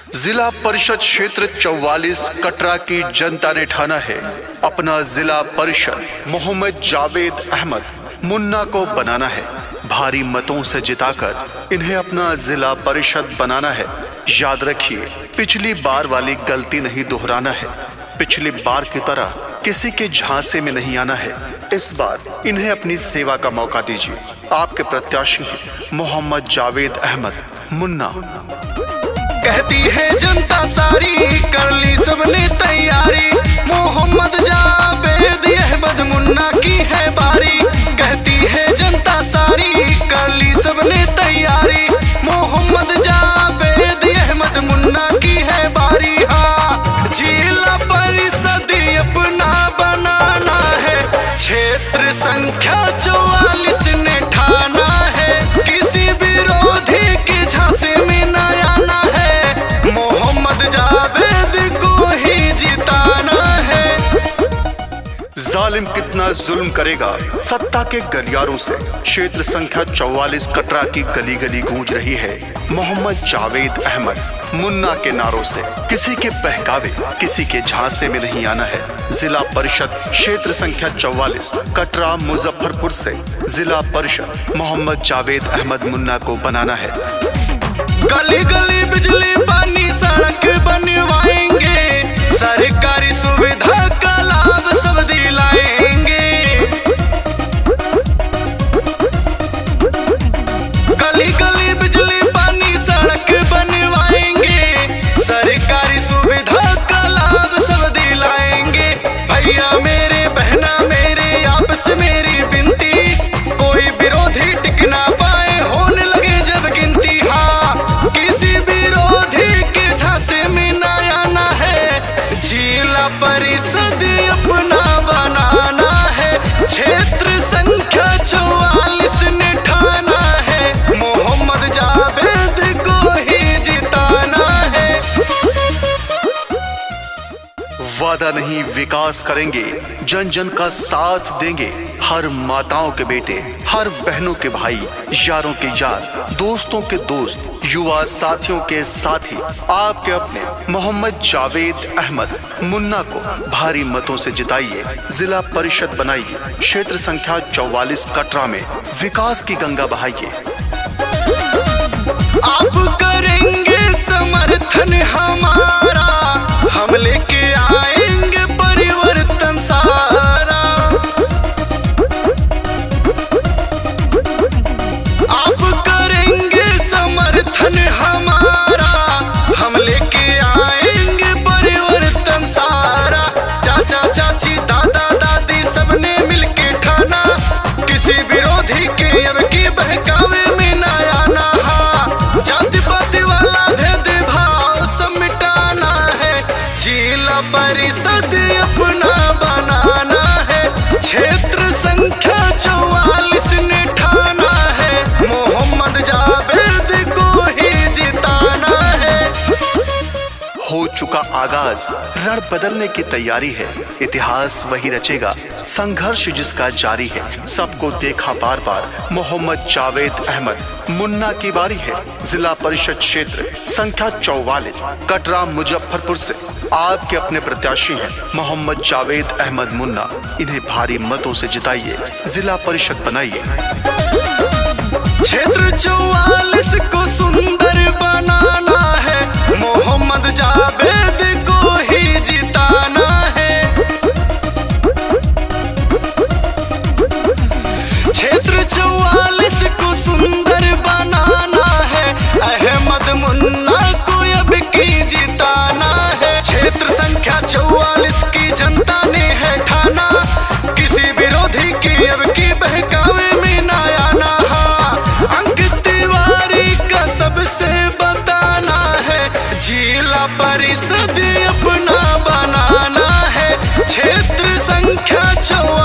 जिला परिषद क्षेत्र 44 कटरा की जनता ने ठाना है अपना जिला परिषद मोहम्मद जावेद अहमद मुन्ना को बनाना है। भारी मतों से जिताकर इन्हें अपना जिला परिषद बनाना है। याद रखिए, पिछली बार वाली गलती नहीं दोहराना है। पिछली बार की तरह किसी के झांसे में नहीं आना है। इस बार इन्हें अपनी सेवा का मौका दीजिए। आपके प्रत्याशी हैं मोहम्मद जावेद अहमद मुन्ना। कहती है जनता सारी, कर ली सबने तैयारी, मोहम्मद जावेद अहमद मुन्ना की है बारी। कहती है जनता सारी, कर ली सबने तैयारी, मोहम्मद जावेद अहमद मुन्ना की है बारी। हाँ, जिला परिषद अपना बनाना है, क्षेत्र संख्या 44 ने ठाना है, किसी विरोधी के झांसे में न आना है, मोहम्मद जावेद को ही जिताना है। जालिम कितना जुल्म करेगा सत्ता के गलियारों से। क्षेत्र संख्या 44 कटरा की गली गली गूंज रही है मोहम्मद जावेद अहमद मुन्ना के नारों से। किसी के बहकावे, किसी के झांसे में नहीं आना है। जिला परिषद क्षेत्र संख्या 44 कटरा मुजफ्फरपुर से जिला परिषद मोहम्मद जावेद अहमद मुन्ना को बनाना है। गली गली बिजली पानी सड़क बनवाएंगे, सरकारी सुविधा का लाभ सब दिलाएंगे। गली गली बिजली पानी सड़क बनवाएंगे, सरकारी सुविधा का लाभ सब दिलाएंगे। भैया मेरे, बहना मेरे, आपस मेरी विनती, कोई विरोधी टिक ना पाए, होने लगे जब गिनती। हाँ, किसी विरोधी के झांसे में न आना है, जिला परिषद अपना बनाना है, क्षेत्र संख्या 44 ने ठाना है, मोहम्मद जावेद को ही जिताना है। वादा नहीं, विकास करेंगे, जन जन का साथ देंगे। हर माताओं के बेटे, हर बहनों के भाई, यारों के यार, दोस्तों के दोस्त, युवा साथियों के साथी, आपके अपने मोहम्मद जावेद अहमद मुन्ना को भारी मतों से जिताइए, जिला परिषद बनाइए, क्षेत्र संख्या 44 कटरा में विकास की गंगा बहाइए। आप करेंगे समर्थन हमारा, हम लेके आएंगे परिवर्तन सारा। आप करेंगे समर्थन हमारा, हम लेके आएंगे परिवर्तन सारा। चाचा चाची दादा दादी सबने मिलके ठाना, किसी विरोधी के अब की बहकावे में न आना। हाँ, जाति पाति वाला भेदभाव सब मिटाना है, जिला परिषद अपना बनाना है, क्षेत्र संख्या 44 ने ठाना है, मोहम्मद जावेद को ही जिताना है। हो चुका आगाज, रण बदलने की तैयारी है, इतिहास वही रचेगा, संघर्ष जिसका जारी है। सबको देखा बार बार, मोहम्मद जावेद अहमद मुन्ना की बारी है। जिला परिषद क्षेत्र संख्या 44 कटरा मुजफ्फरपुर से आपके अपने प्रत्याशी हैं मोहम्मद जावेद अहमद मुन्ना। इन्हें भारी मतों से जिताइए, जिला परिषद बनाइए। क्षेत्र 44 को सुंदर बनाना है, मोहम्मद जावेद को ही जिताना है। क्षेत्र 44 को सुंदर बनाना है, अहमद मुन्ना को अब की जिताना है, क्षेत्र संख्या 44 की जनता ने है ठाना, किसी विरोधी के अब की बहकावे में न आना। अंक तिवारी का सबसे बताना है, जिला परिषद अपना बनाना है, क्षेत्र संख्या 44